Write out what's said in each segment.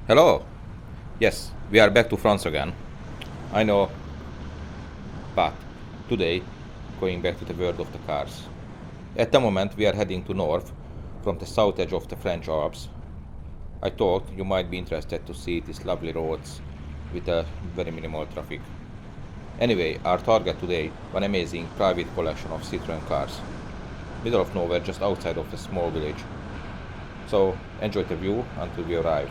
Hello! Yes, we are back to France again. I know, but today, going back to the world of the cars. At the moment, we are heading to north from the south edge of the French Alps. I thought you might be interested to see these lovely roads with a very minimal traffic. Anyway, our target today, an amazing private collection of Citroën cars. Middle of nowhere, just outside of a small village. So, enjoy the view until we arrive.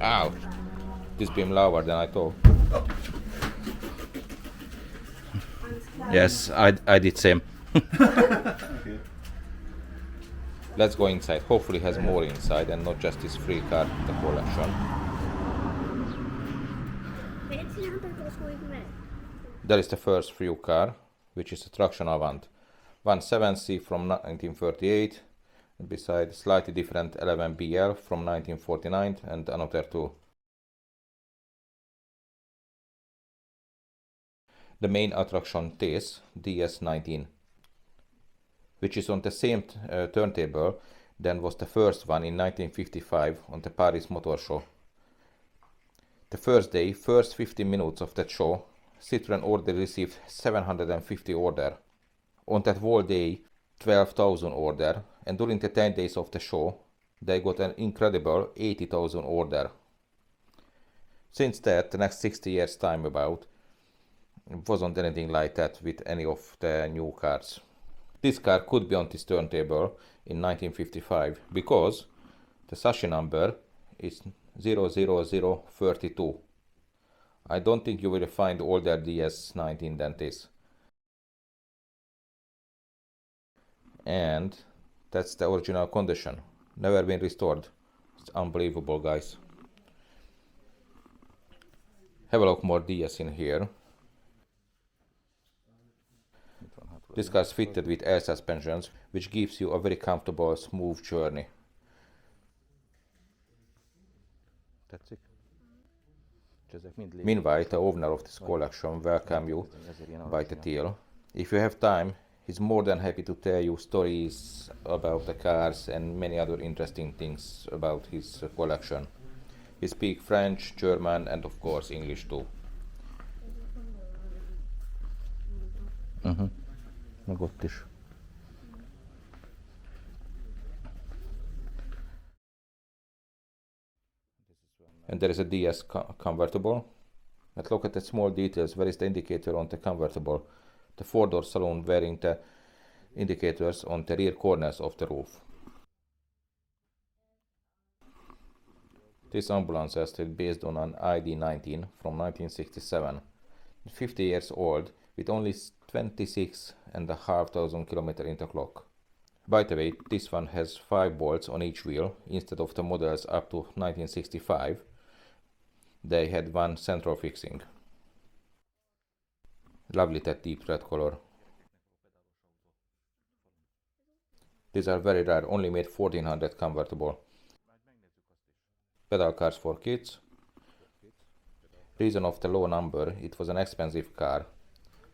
Ouch! This became louder than I thought. Yes, I did same. Okay. Let's go inside. Hopefully has more inside and not just this free car, the collection. There is the first free car, which is a traction Avant. 170 from 1938, and beside slightly different 11BL from 1949 and another two. The main attraction this DS19, which is on the same turntable than was the first one in 1955 on the Paris Motor Show. The first day, first 15 minutes of that show Citroën already received 750 order. On that whole day, 12,000 order, and during the 10 days of the show, they got an incredible 80,000 order. Since that, the next 60 years time about, it wasn't anything like that with any of the new cars. This car could be on this turntable in 1955 because the chassis number is 00032. I don't think you will find older DS19 than this. And that's the original condition. Never been restored. It's unbelievable, guys. Have a look more DS in here. This car is fitted with air suspensions, which gives you a very comfortable, smooth journey. Meanwhile, the owner of this collection welcomes you by the tail. If you have time, he's more than happy to tell you stories about the cars and many other interesting things about his collection. He speaks French, German, and of course English too. Meg ott is. And there is a DS convertible. But look at the small details. Where is the indicator on the convertible? The four-door saloon wearing the indicators on the rear corners of the roof. This ambulance is still based on an ID-19 from 1967. 50 years old with only 26,500 km in the clock. By the way, this one has 5 bolts on each wheel instead of the models up to 1965. They had one central fixing. Lovely that deep red color. These are very rare, only made 1400 convertible. Pedal cars for kids. Reason of the low number, it was an expensive car.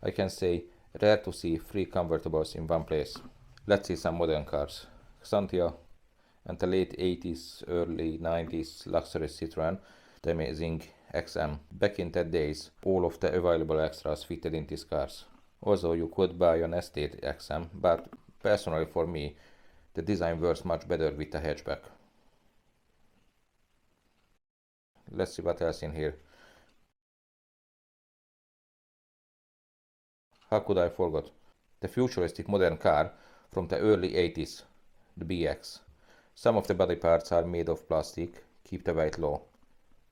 I can say rare to see 3 convertibles in one place. Let's see some modern cars. Xantia and the late 80s, early 90s luxury Citroën, the amazing XM. Back in that days, all of the available extras fitted in these cars. Also, you could buy an estate XM, but personally for me, the design works much better with the hatchback. Let's see what else in here. How could I forget? The futuristic modern car from the early 80s, the BX. Some of the body parts are made of plastic, keep the weight low.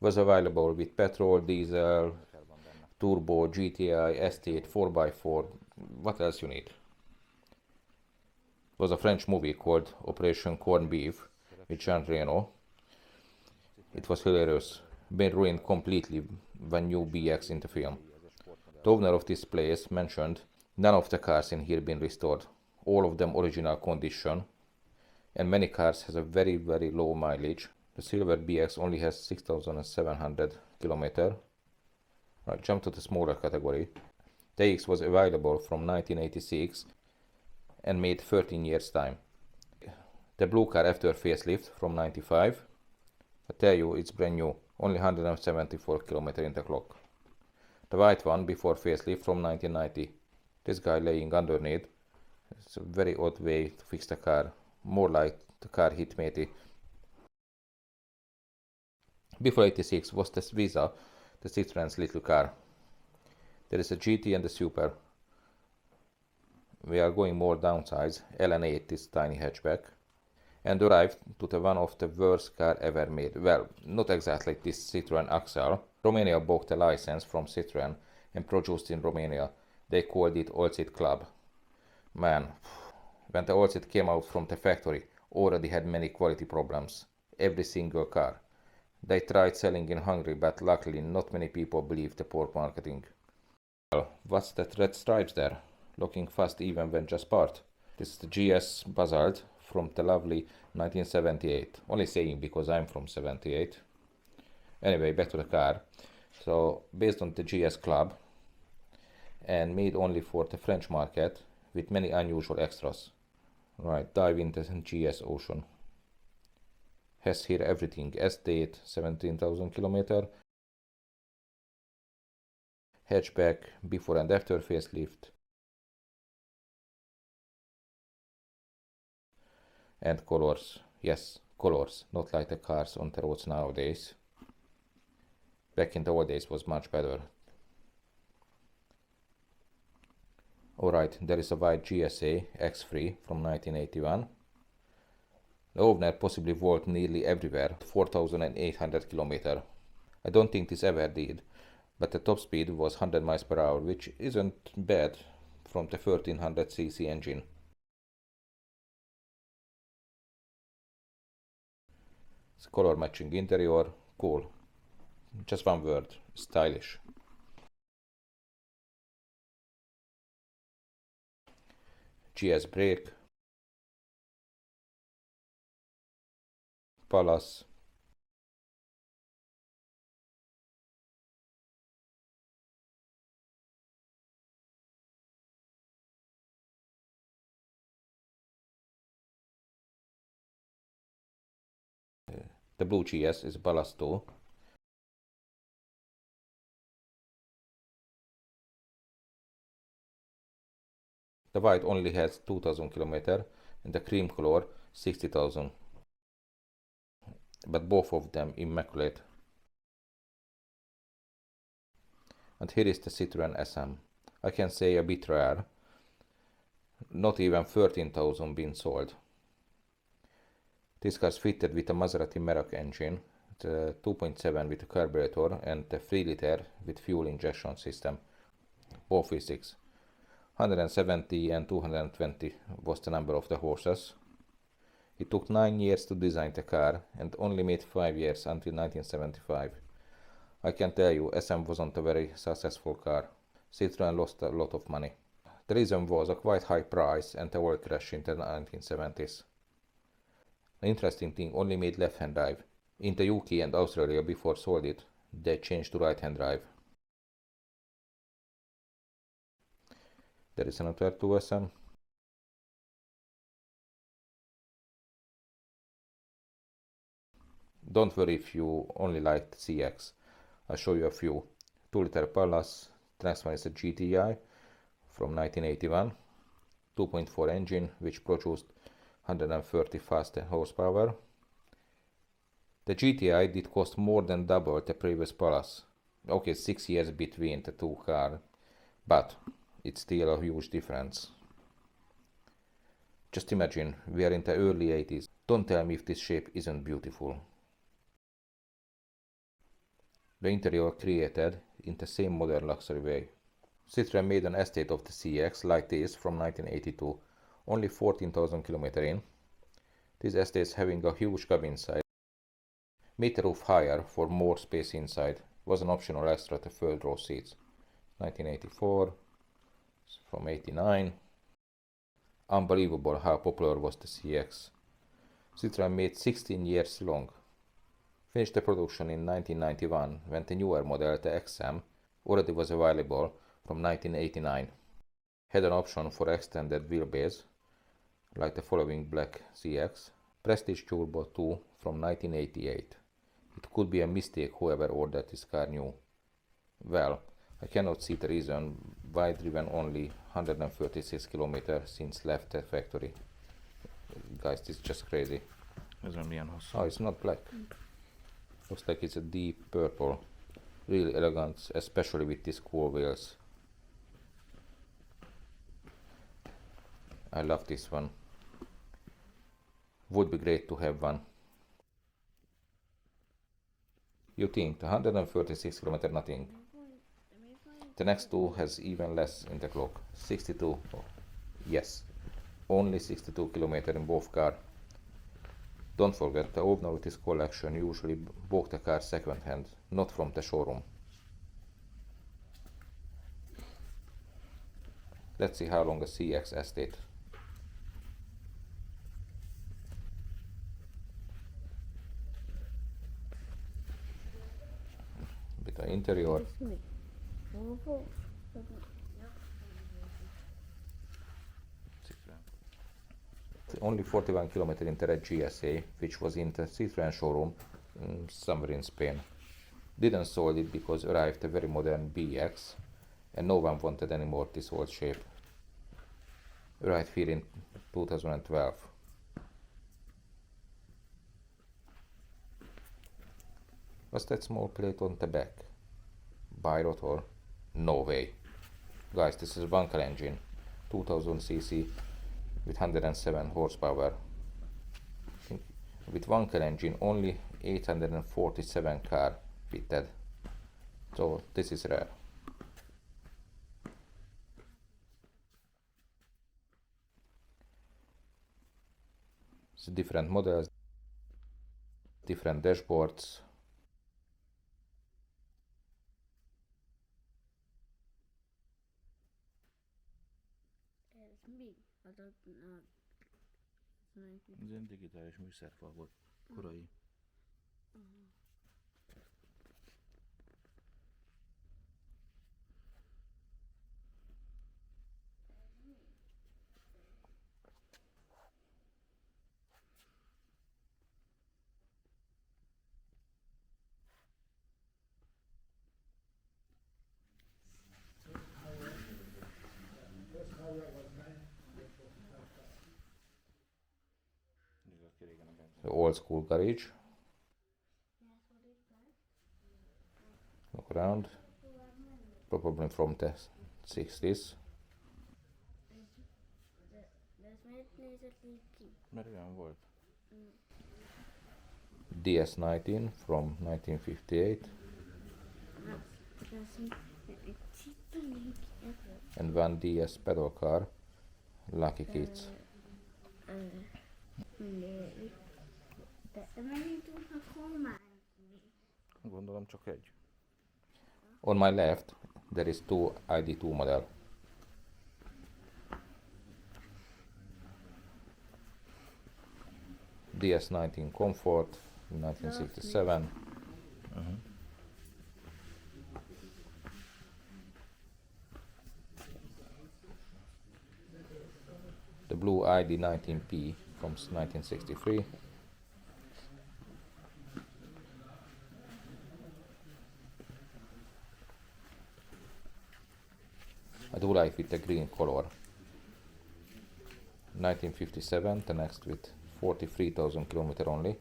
Was available with petrol, diesel, turbo, GTI, estate, 4x4, what else you need? Was a French movie called Operation Corned Beef with Jean Reno. It was hilarious, been ruined completely when new BX in the film. The owner of this place mentioned none of the cars in here been restored, all of them original condition, and many cars has a very low mileage. The silver BX only has 6,700 km. Right, jump to the smaller category. The X was available from 1986 and made 13 years time. The blue car after facelift from 95. I tell you, it's brand new, only 174 km in the clock. The white one before facelift from 1990. This guy laying underneath. It's a very odd way to fix the car, more like the car hit Matey. Before 86 was the Visa, the Citroën's little car. There is a GT and a Super. We are going more downsize, LN8, this tiny hatchback, and arrived to the one of the worst car ever made. Well, not exactly this Citroën Axel. Romania bought a license from Citroën and produced in Romania. They called it Olcit Club. Man, when the Olcit came out from the factory, already had many quality problems. Every single car. They tried selling in Hungary, but luckily not many people believed the poor marketing. Well, what's that red stripes there? Looking fast even when just part. This is the GS Basalt from the lovely 1978. Only saying because I'm from 78. Anyway, back to the car. So, based on the GS Club and made only for the French market with many unusual extras. Right, dive into the GS Ocean. Has here everything. Estate, 17,000 km. hatchback, before and after facelift, and colors. Yes, colors, not like the cars on the roads nowadays. Back in the old days was much better. Alright, there is a white GSA X3 from 1981. The owner possibly walked nearly everywhere, 4,800 km. I don't think this ever did, but the top speed was 100 miles per hour, which isn't bad from the 1300cc engine. It's color matching interior, cool. Just one word, stylish. GS brake, Palace, the blue GS is ballast too. The white only has 2000 km and the cream color 60,000. But both of them immaculate. And here is the Citroën SM. I can say a bit rare. Not even 13,000 been sold. This car is fitted with a Maserati Merak engine, the 2.7 with a carburetor and the 3 liter with fuel injection system, both V6. 170 and 220 was the number of the horses. It took 9 years to design the car and only made 5 years until 1975. I can tell you, SM wasn't a very successful car. Citroën lost a lot of money. The reason was a quite high price and the oil crash in the 1970s. An interesting thing, only made left-hand drive. In the UK and Australia before sold it, they changed to right-hand drive. There is another 2SM. Don't worry if you only liked CX. I'll show you a few. 2 liter Palace. The next one is a GTI from 1981. 2.4 engine which produced 130 fast horsepower. The GTI did cost more than double the previous Palace. Okay, 6 years between the two cars, but it's still a huge difference. Just imagine, we are in the early 80s. Don't tell me if this shape isn't beautiful. The interior created in the same modern luxury way. Citroën made an estate of the CX like this from 1982, only 14,000 km in. This estate is having a huge cab inside. Made the roof higher for more space inside. Was an optional extra to third row seats. 1984, from 89. Unbelievable how popular was the CX. Citroën made 16 years long. Finished the production in 1991 when the newer model, the XM, already was available from 1989. Had an option for extended wheelbase, like the following black CX, Prestige Turbo 2 from 1988. It could be a mistake whoever ordered this car new. Well, I cannot see the reason why driven only 136 km since left the factory. Guys, this is just crazy. Oh, it's not black. Looks like it's a deep purple. Really elegant, especially with these cool wheels. I love this one. Would be great to have one. You think the 136 km nothing. The next two has even less in the clock. 62. Oh, yes, only 62 km in both cars. Don't forget, the owner of this collection usually bought the car second hand, not from the showroom. Let's see how long a CX estate. Bit of interior. Only 41 km in the red GSA, which was in the Citroën showroom somewhere in Spain. Didn't sold it because arrived a very modern BX and no one wanted anymore this old shape. Right here in 2012. What's that small plate on the back? Birotor? No way. Guys, this is a Wankel engine, 2000cc with 107 horsepower. With Wankel engine, only 847 car fitted. So this is rare. So different models, different dashboards. Ez mi? Adatnak. Ez ilyen digitális műszerfal volt korai. The old school garage. Look around. Probably from the 60s. De ez miért nézett így ki? Mert olyan volt. DS19 from 1958. Ez egy Citroën. And one DS pedal car. Lucky Kids. De mennyit tudnak formálni? Gondolom csak egy. On my left, there is two ID2 model. DS19 Comfort, 1967. The blue ID19P from 1963. I do like with the green color. 1957, the next with 43,000 kilometer only.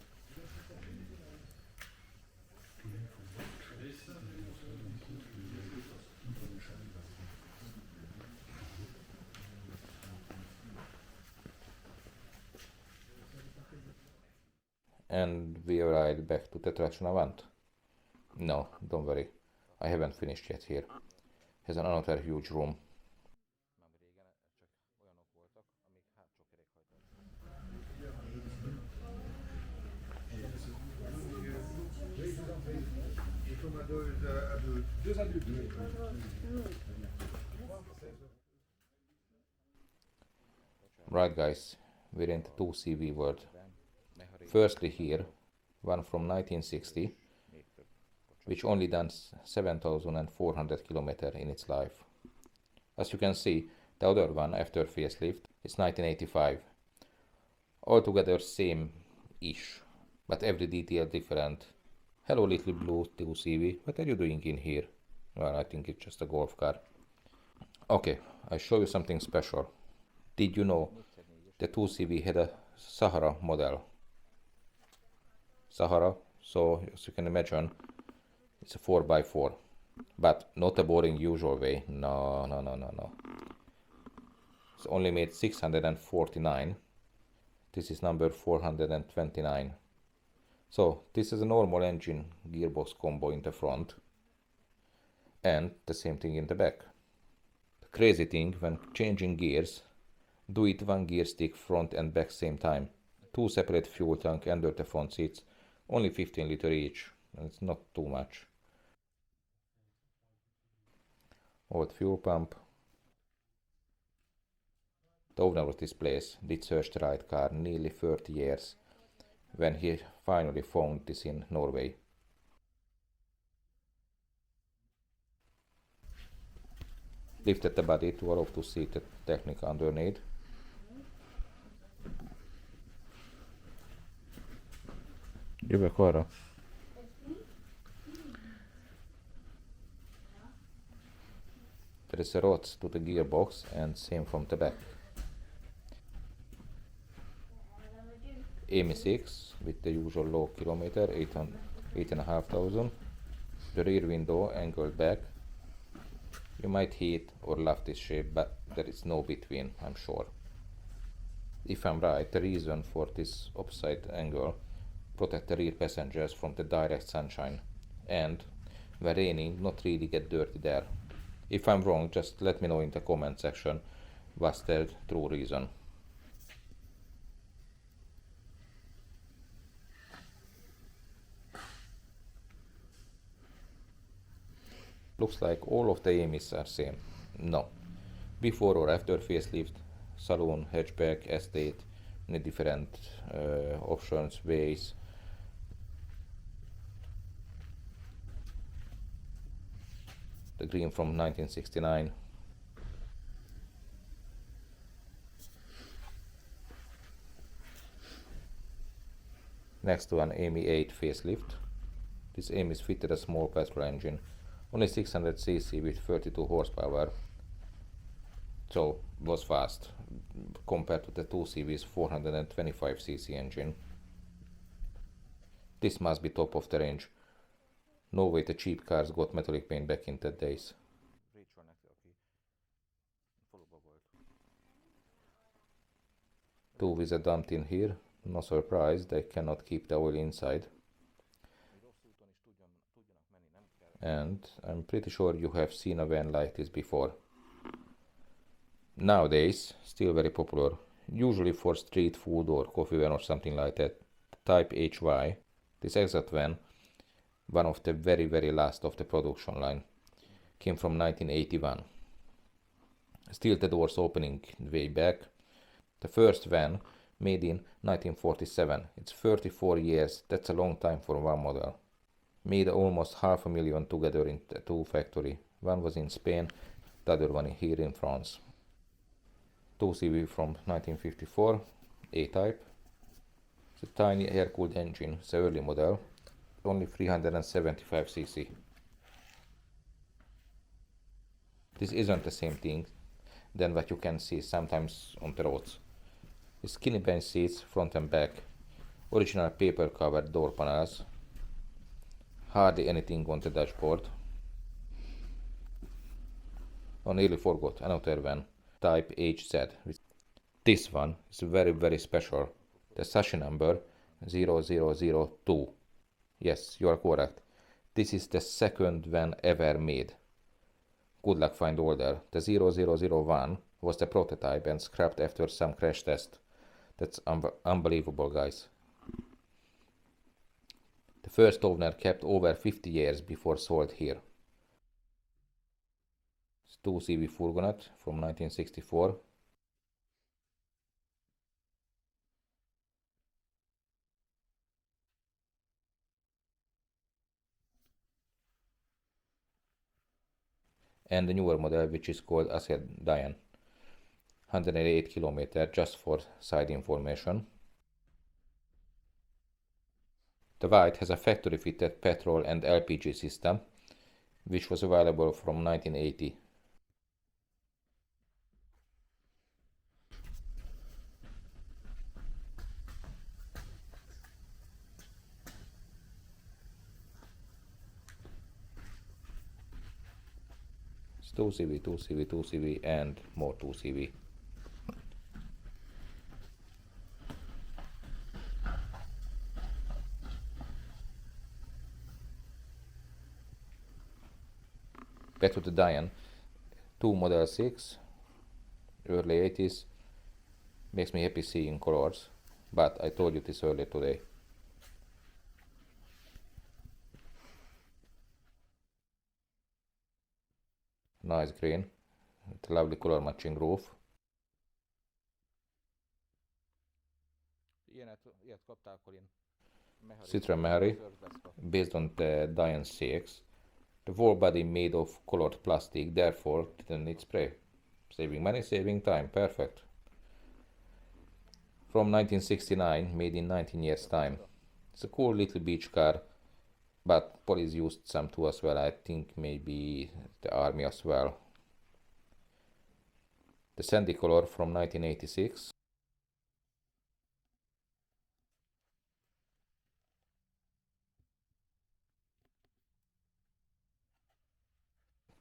And we arrived back to Tetrachon Avant. No, don't worry, I haven't finished yet here. Has another huge room. Right guys, we're in the 2CV world. Firstly here, one from 1960, which only done 7,400 kilometers in its life. As you can see, the other one after facelift is 1985. Altogether same-ish, but every detail different. Hello little blue 2CV, what are you doing in here? Well, I think it's just a golf car. Okay, I'll show you something special. Did you know the 2CV had a Sahara model? Sahara, so as you can imagine, it's a 4x4, but not a boring usual way. No. It's only made 649. This is number 429. So this is a normal engine gearbox combo in the front, and the same thing in the back. The crazy thing, when changing gears, do it one gear stick front and back same time. Two separate fuel tank under the front seats, only 15 liter each, and it's not too much. Old fuel pump. The owner of this place did search the right car nearly 30 years when he finally found this in Norway. Lifted the body to allow to see the technique underneath. Jövök arra. There is a rod to the gearbox and same from the back. EMI6 with the usual low kilometer, 8,500. The rear window angled back. You might hate or love this shape, but there is no between, I'm sure. If I'm right, the reason for this opposite angle protect the rear passengers from the direct sunshine and when raining not really get dirty there. If I'm wrong, just let me know in the comment section what's the true reason. Looks like all of the EMIs are same. No. Before or after facelift, saloon, hatchback, estate, many different options, ways. The green from 1969. Next one, EMI 8 facelift. This EMI is fitted a small petrol engine, only 600cc with 32 horsepower, so was fast compared to the 2CV's 425cc engine. This must be top of the range. No way the cheap cars got metallic paint back in the days. Two with a dumped in here, no surprise, they cannot keep the oil inside. And I'm pretty sure you have seen a van like this before. Nowadays, still very popular, usually for street food or coffee van or something like that, type HY. This exact van, one of the very last of the production line, came from 1981. Still the doors opening way back. The first van made in 1947. It's 34 years, that's a long time for one model. Made almost 500,000 together in the two factory. One was in Spain, the other one here in France. 2CV from 1954, A-type. It's a tiny air-cooled engine, it's an early model, only 375cc. This isn't the same thing than what you can see sometimes on the roads. It's skinny bench seats, front and back, original paper covered door panels, hardly anything on the dashboard. I nearly forgot another van, type HZ. This one is very special. The chassis number 0002. Yes, you are correct. This is the second van ever made. Good luck find order. The 0001 was the prototype and scrapped after some crash test. That's unbelievable, guys. The first owner kept over 50 years before sold here. It's 2CV fourgonette from 1964. And the newer model, which is called Citroën, 108 km, just for side information. The white has a factory fitted petrol and LPG system, which was available from 1980. It's 2CV, 2CV, 2CV and more 2CV. Back to the Diane, 2 Model 6, early 80s, makes me happy seeing colors, but I told you this earlier today. Nice green, with a lovely color matching roof. Citroën Mehari, based on the Diane CX. The whole body made of colored plastic, therefore didn't need spray. Saving money, saving time, perfect. From 1969, made in 19 years time. It's a cool little beach car, but police used some too as well, I think maybe the army as well. The sandy color from 1986.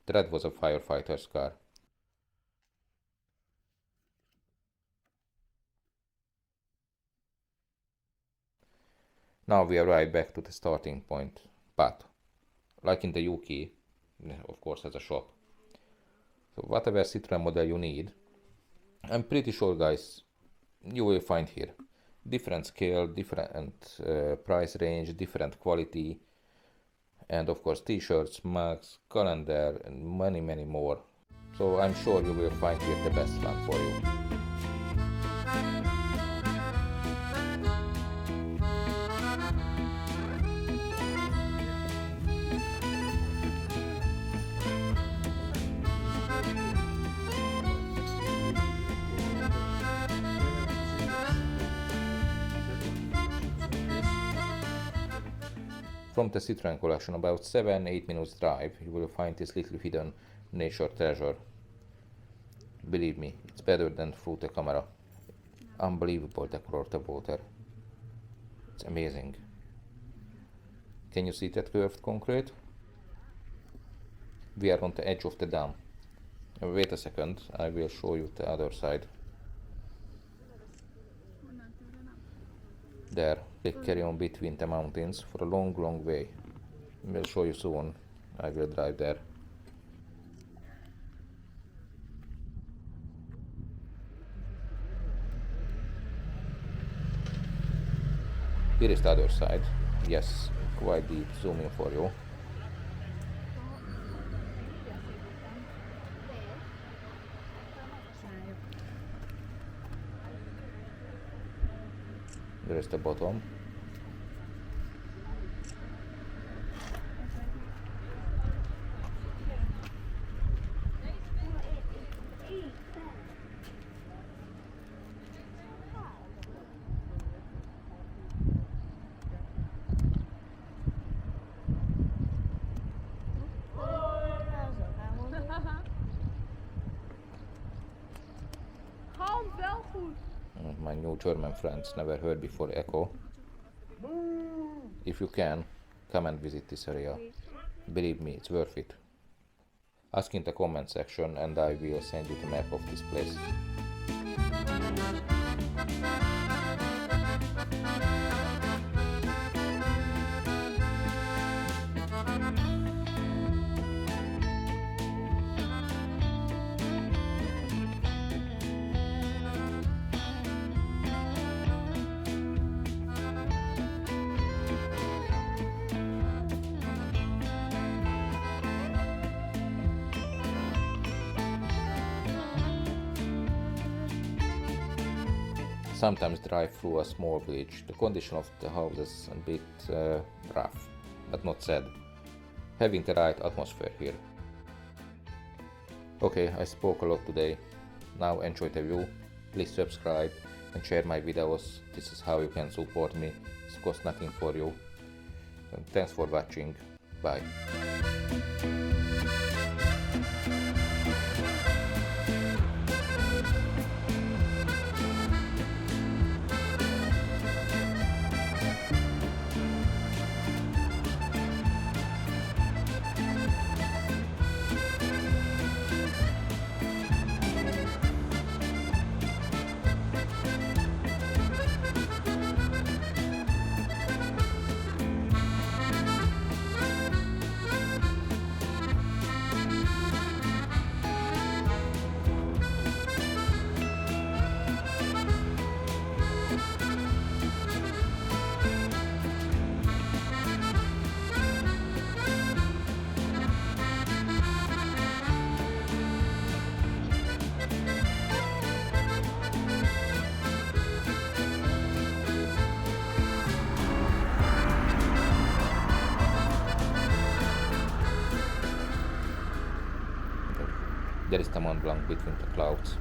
The red was a firefighter's car. Now we arrive back to the starting point, but like in the UK, of course has a shop. So whatever Citroën model you need, I'm pretty sure guys, you will find here. Different scale, different price range, different quality, and of course t-shirts, mugs, calendar, and many more. So I'm sure you will find here the best one for you. From the Citroën collection, about 7-8 minutes drive, you will find this little hidden nature treasure. Believe me, it's better than through the camera. Unbelievable the color of the water. It's amazing. Can you see that curved concrete? We are on the edge of the dam. Wait a second, I will show you the other side. There, they carry on between the mountains for a long way. We'll show you soon. I will drive there. Here is the other side. Yes, quite deep. Zoom in for you. There is the bottom. My new German friends never heard before echo. If you can, come and visit this area. Believe me, it's worth it. Ask in the comment section and I will send you the map of this place. Sometimes drive through a small village. The condition of the houses is a bit rough, but not sad. Having the right atmosphere here. Okay, I spoke a lot today. Now enjoy the view. Please subscribe and share my videos. This is how you can support me. It costs nothing for you. And thanks for watching. Bye. There is the Mont Blanc between the clouds.